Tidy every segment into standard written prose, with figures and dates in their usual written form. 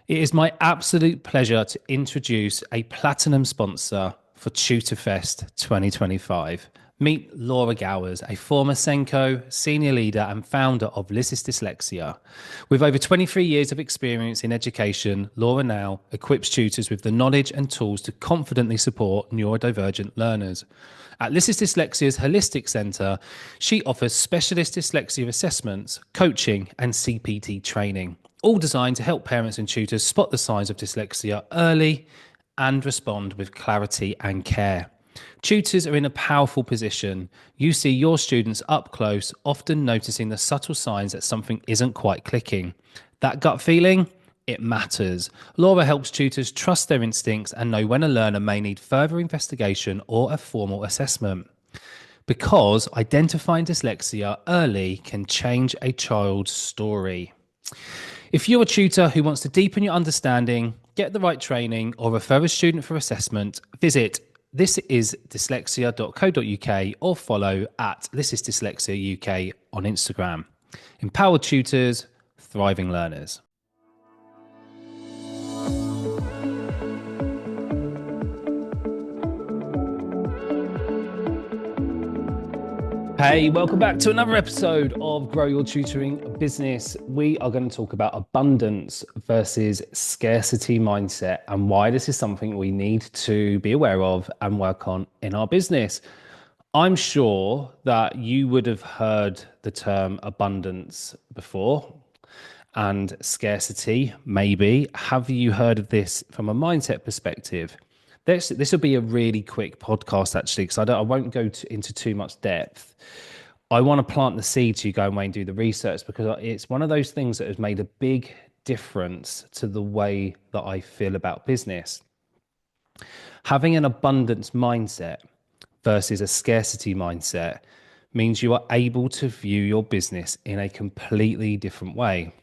It is my absolute pleasure to introduce a platinum sponsor for TutorFest 2025. Meet Laura Gowers, a former Senko senior leader and founder of Lysis Dyslexia. With over 23 years of experience in education, Laura now equips tutors with the knowledge and tools to confidently support neurodivergent learners. At Lysis Dyslexia's Holistic Centre, she offers specialist dyslexia assessments, coaching, and CPT training, all designed to help parents and tutors spot the signs of dyslexia early and respond with clarity and care. Tutors are in a powerful position. You see your students up close, often noticing the subtle signs that something isn't quite clicking. That gut feeling? It matters. Laura helps tutors trust their instincts and know when a learner may need further investigation or a formal assessment. Because identifying dyslexia early can change a child's story. If you're a tutor who wants to deepen your understanding, get the right training, or refer a student for assessment, visit thisisdyslexia.co.uk or follow at thisisdyslexia UK on Instagram. Empowered tutors, thriving learners. Hey, welcome back to another episode of Grow Your Tutoring Business. We are going to talk about abundance versus scarcity mindset and why this is something we need to be aware of and work on in our business. I'm sure that you would have heard the term abundance before and scarcity, maybe. Have you heard of this from a mindset perspective? This will be a really quick podcast, actually, because I won't go into too much depth. I want to plant the seed so you go away and do the research, because it's one of those things that has made a big difference to the way that I feel about business. Having an abundance mindset versus a scarcity mindset means you are able to view your business in a completely different way.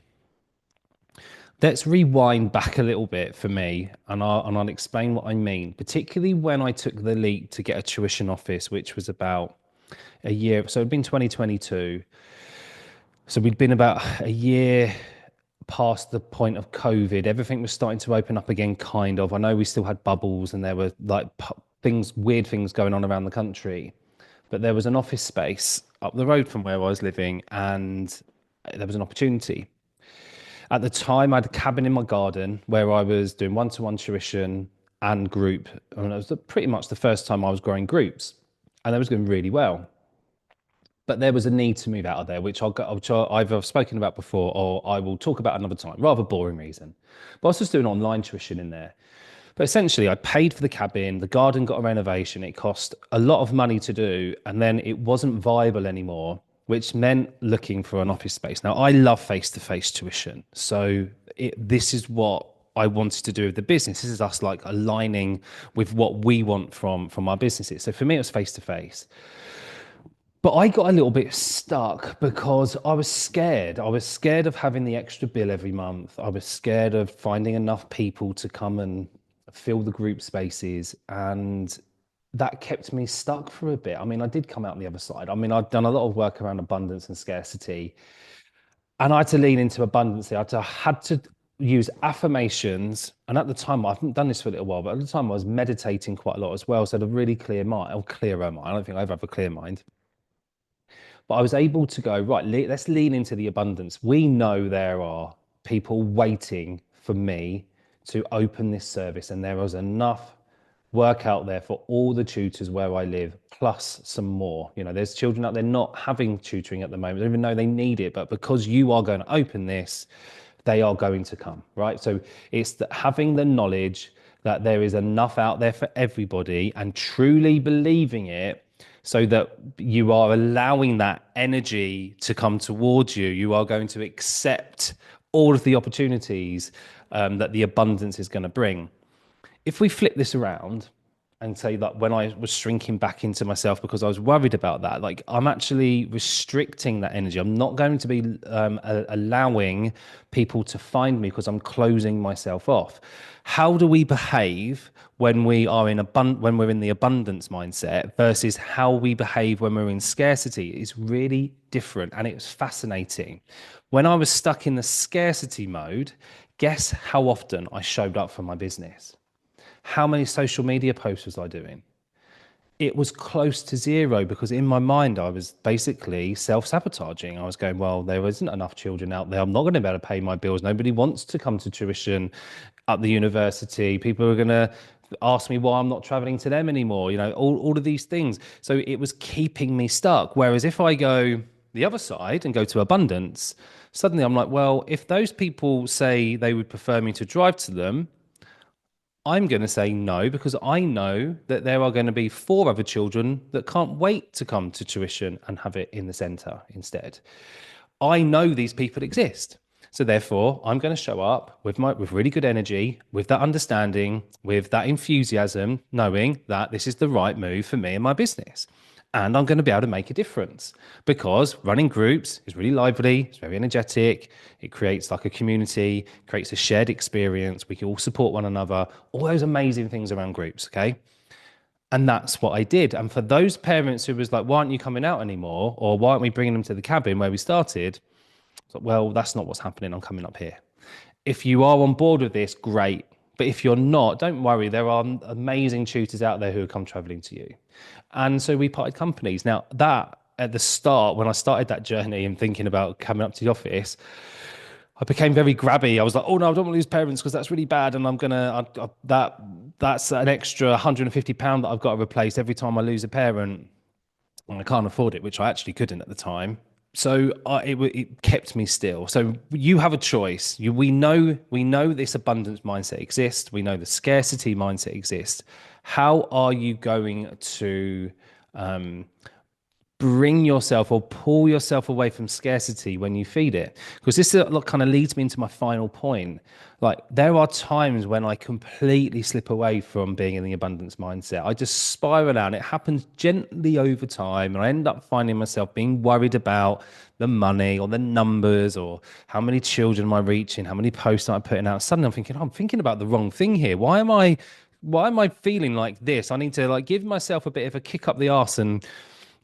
Let's rewind back a little bit for me, and I'll explain what I mean, particularly when I took the leap to get a tuition office, which was about a year. So it'd been 2022. So we'd been about a year past the point of COVID. Everything was starting to open up again, kind of. I know we still had bubbles and there were like weird things going on around the country, but there was an office space up the road from where I was living, and there was an opportunity. At the time, I had a cabin in my garden where I was doing one-to-one tuition and group. And it was pretty much the first time I was growing groups, and that was going really well. But there was a need to move out of there, which I've spoken about before, or I will talk about another time. Rather boring reason. But I was just doing online tuition in there. But essentially, I paid for the cabin, the garden got a renovation, it cost a lot of money to do, and then it wasn't viable anymore, which meant looking for an office space. Now, I love face-to-face tuition. So this is what I wanted to do with the business. This is us like aligning with what we want from our businesses. So for me, it was face-to-face. But I got a little bit stuck because I was scared. I was scared of having the extra bill every month. I was scared of finding enough people to come and fill the group spaces, and that kept me stuck for a bit. I mean, I did come out on the other side. I mean, I've done a lot of work around abundance and scarcity, and I had to lean into abundance. I had to use affirmations. And at the time, I haven't done this for a little while, but at the time I was meditating quite a lot as well. So I had a really clear mind, or clearer mind. I don't think I ever have a clear mind. But I was able to go, right, let's lean into the abundance. We know there are people waiting for me to open this service, and there is enough work out there for all the tutors where I live, plus some more. You know, there's children out there not having tutoring at the moment, even though they need it, but because you are going to open this, they are going to come, right? So it's having the knowledge that there is enough out there for everybody and truly believing it, so that you are allowing that energy to come towards you. You are going to accept all of the opportunities that the abundance is going to bring. If we flip this around and say that when I was shrinking back into myself because I was worried about that, like I'm actually restricting that energy. I'm not going to be allowing people to find me because I'm closing myself off. How do we behave when we are when we're in the abundance mindset versus how we behave when we're in scarcity? It's really different, and it's fascinating. When I was stuck in the scarcity mode, Guess how often I showed up for my business? How many social media posts was I doing? It was close to zero because in my mind, I was basically self sabotaging. I was going, well, there isn't enough children out there. I'm not going to be able to pay my bills. Nobody wants to come to tuition at the university. People are going to ask me why I'm not traveling to them anymore. All of these things. So it was keeping me stuck. Whereas if I go the other side and go to abundance, suddenly I'm like, well, if those people say they would prefer me to drive to them, I'm going to say no because I know that there are going to be four other children that can't wait to come to tuition and have it in the centre instead. I know these people exist. So therefore, I'm going to show up with really good energy, with that understanding, with that enthusiasm, knowing that this is the right move for me and my business. And I'm going to be able to make a difference because running groups is really lively, it's very energetic, it creates like a community, creates a shared experience, we can all support one another, all those amazing things around groups, okay? And that's what I did. And for those parents who was like, why aren't you coming out anymore? Or why aren't we bringing them to the cabin where we started? It's like, well, that's not what's happening. I'm coming up here. If you are on board with this, great. But if you're not, don't worry. There are amazing tutors out there who will come traveling to you. And so we parted companies. Now, that at the start, when I started that journey and thinking about coming up to the office, I became very grabby. I was like, oh no, I don't want to lose parents because that's really bad. And that's an extra £150 that I've got to replace every time I lose a parent. And I can't afford it, which I actually couldn't at the time. So it kept me still. So you have a choice. We know this abundance mindset exists. We know the scarcity mindset exists. How are you going to bring yourself or pull yourself away from scarcity when you feed it? Because this kind of leads me into my final point. Like, there are times when I completely slip away from being in the abundance mindset. I just spiral out. It happens gently over time, and I end up finding myself being worried about the money or the numbers or how many children am I reaching, how many posts am I putting out. Suddenly I'm thinking, oh, I'm thinking about the wrong thing here. Why am I feeling like this? I need to like give myself a bit of a kick up the arse and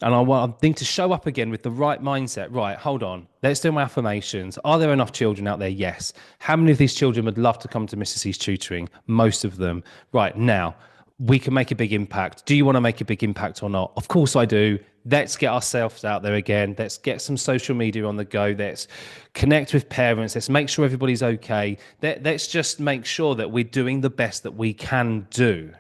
I need to show up again with the right mindset. Right, hold on. Let's do my affirmations. Are there enough children out there? Yes. How many of these children would love to come to Mrs. C's tutoring? Most of them. Right, now, we can make a big impact. Do you want to make a big impact or not? Of course I do. Let's get ourselves out there again. Let's get some social media on the go. Let's connect with parents. Let's make sure everybody's okay. Let's just make sure that we're doing the best that we can do.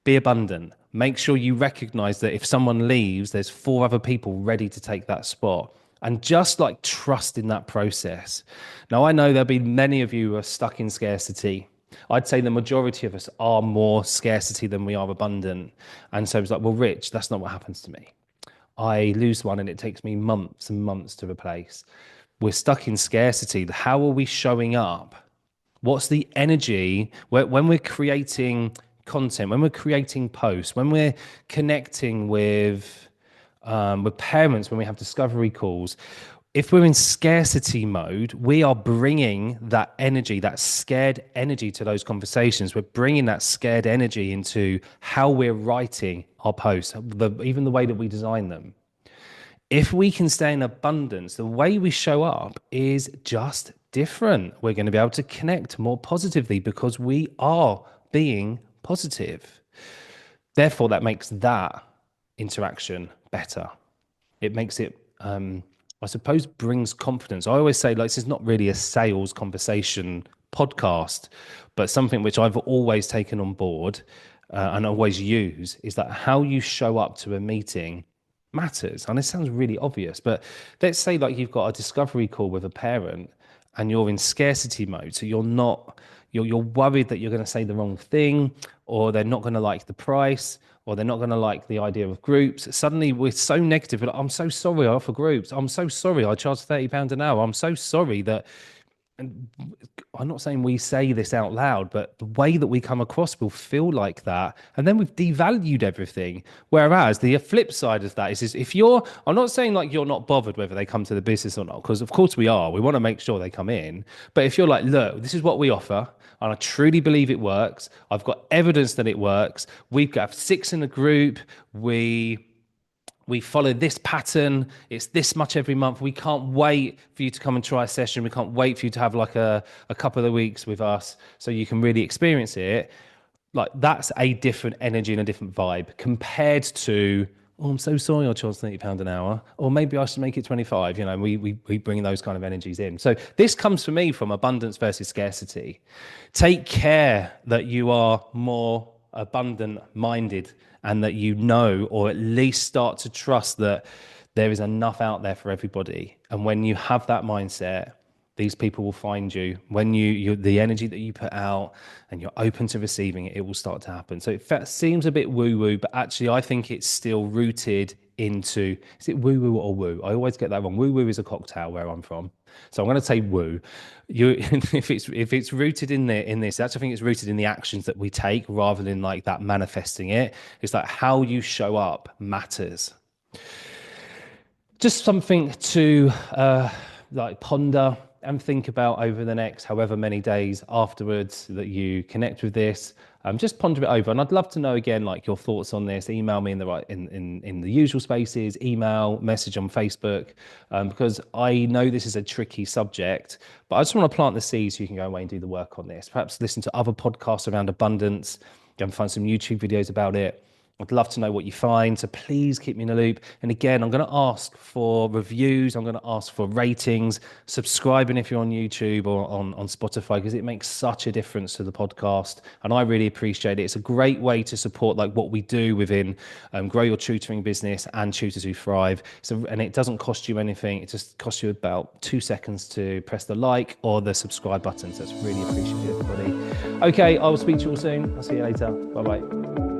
Be abundant. Make sure you recognize that if someone leaves, there's four other people ready to take that spot. And just like trust in that process. Now, I know there'll be many of you who are stuck in scarcity. I'd say the majority of us are more scarcity than we are abundant. And so it's like, well, Rich, that's not what happens to me. I lose one and it takes me months and months to replace. We're stuck in scarcity. How are we showing up? What's the energy when we're creating content, when we're creating posts, when we're connecting with parents, when we have discovery calls? If we're in scarcity mode, we are bringing that energy, that scared energy to those conversations. We're bringing that scared energy into how we're writing our posts, even the way that we design them. If we can stay in abundance, the way we show up is just different. We're going to be able to connect more positively because we are being positive. Therefore, that makes that interaction better. It makes it, I suppose, brings confidence. I always say, like, this is not really a sales conversation podcast, but something which I've always taken on board and always use is that how you show up to a meeting matters. And it sounds really obvious, but let's say like you've got a discovery call with a parent and you're in scarcity mode. So you're worried that you're going to say the wrong thing, or they're not going to like the price, or they're not going to like the idea of groups. Suddenly we're so negative. We're like, I'm so sorry I offer groups. I'm so sorry I charge £30 an hour. I'm so sorry that, and I'm not saying we say this out loud, but the way that we come across will feel like that. And then we've devalued everything. Whereas the flip side of that is if I'm not saying like you're not bothered whether they come to the business or not, because of course we are. We want to make sure they come in. But if you're like, look, this is what we offer, and I truly believe it works. I've got evidence that it works. We've got 6 in the group. We we follow this pattern. It's this much every month. We can't wait for you to come and try a session. We can't wait for you to have like a couple of weeks with us so you can really experience it. Like that's a different energy and a different vibe compared to, oh, I'm so sorry, I'll charge £30 an hour, or maybe I should make it 25. You know, we bring those kind of energies in. So this comes for me from abundance versus scarcity. Take care that you are more abundant minded and that you know, or at least start to trust that there is enough out there for everybody. And when you have that mindset, these people will find you. When you the energy that you put out and you're open to receiving it, it will start to happen. So it seems a bit woo-woo, but actually I think it's still rooted into, is it woo-woo or woo? I always get that wrong. Woo-woo is a cocktail where I'm from. So I'm going to say woo. If it's rooted in this, that's, I think it's rooted in the actions that we take rather than like that manifesting it. It's like how you show up matters. Just something to like ponder and think about over the next however many days afterwards that you connect with this. Just ponder it over, and I'd love to know again like your thoughts on this. Email me in the usual spaces, email, message on Facebook, because I know this is a tricky subject, but I just want to plant the seeds so you can go away and do the work on this. Perhaps listen to other podcasts around abundance, go and find some YouTube videos about it. I'd love to know what you find, so please keep me in the loop. And again, I'm going to ask for reviews. I'm going to ask for ratings, subscribing if you're on YouTube or on Spotify, because it makes such a difference to the podcast. And I really appreciate it. It's a great way to support like what we do within Grow Your Tutoring Business and Tutors Who Thrive. So, and it doesn't cost you anything. It just costs you about 2 seconds to press the like or the subscribe button. So it's really appreciated, everybody. Okay, I will speak to you all soon. I'll see you later. Bye-bye.